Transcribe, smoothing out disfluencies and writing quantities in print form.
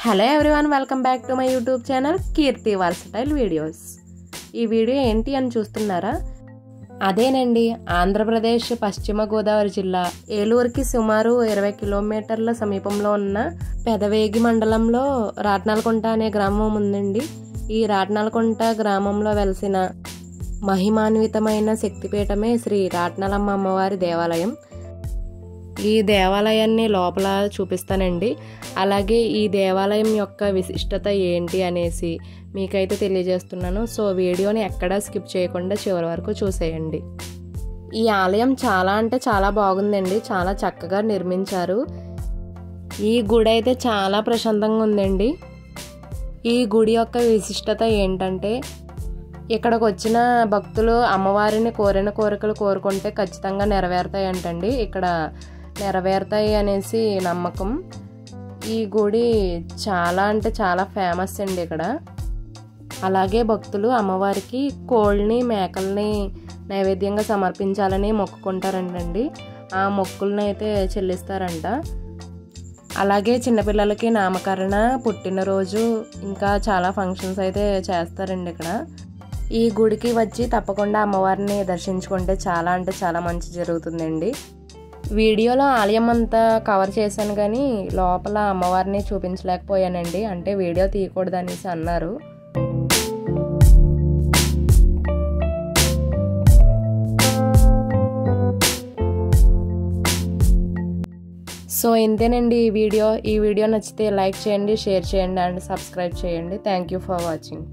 Hello everyone, welcome back to my YouTube channel Keerthi versatile videos. ఈ video ఏంటి అని చూస్తున్నారా? అదేనండి, ఆంధ్రప్రదేశ్ పశ్చిమ గోదావరి జిల్లా ఏలూరుకి సుమారు 20 కిలోమీటర్ల సమీపంలో ఉన్న పెదవేగి మండలంలో రాట్నాలకుంట అనే గ్రామం ఉందండి. ఈ రాట్నాలకుంట గ్రామంలో వెలిసిన మహిమాన్వితమైన శక్తిపీఠమే శ్రీ రాట్నాలమ్మ అమ్మవారి దేవాలయం. ఈ దేవాలయాన్ని లోపల చూపిస్తానండి. అలాగే ఈ దేవాలయం యొక్క విశిష్టత ఏంటి అనేసి మీకైతే తెలియజేస్తున్నాను. సో వీడియోని ఎక్కడా స్కిప్ చేయకుండా చివరి వరకు చూసేయండి. ఈ ఆలయం చాలా అంటే చాలా బాగుందండి. చాలా చక్కగా నిర్మించారు. ఈ గుడి అయితే చాలా ప్రశాంతంగా ఉందండి. ఈ గుడి యొక్క విశిష్టత ఏంటంటే, ఇక్కడికి వచ్చిన భక్తులు అమ్మవారిని కోరిన కోరికలు కోరుకుంటే ఖచ్చితంగా నెరవేరుతాయంటండి. ఇక్కడ నెరవేరుతాయి అనేసి నమ్మకం. ఈ గుడి చాలా అంటే చాలా ఫేమస్ అండి ఇక్కడ. అలాగే భక్తులు అమ్మవారికి కోళ్ళని మేకల్ని నైవేద్యంగా సమర్పించాలని మొక్కుకుంటారంటండి. ఆ మొక్కుల్ని అయితే చెల్లిస్తారంట. అలాగే చిన్నపిల్లలకి నామకరణ, పుట్టినరోజు, ఇంకా చాలా ఫంక్షన్స్ అయితే చేస్తారండి ఇక్కడ. ఈ గుడికి వచ్చి తప్పకుండా అమ్మవారిని దర్శించుకుంటే చాలా అంటే చాలా మంచి జరుగుతుందండి. వీడియోలో ఆలయం అంతా కవర్ చేశాను కానీ లోపల అమ్మవారిని చూపించలేకపోయానండి. అంటే వీడియో తీయకూడదు అనేసి అన్నారు. సో ఇంతేనండి ఈ వీడియో. ఈ వీడియో నచ్చితే లైక్ చేయండి, షేర్ చేయండి అండ్ సబ్స్క్రైబ్ చేయండి. Thank you for watching.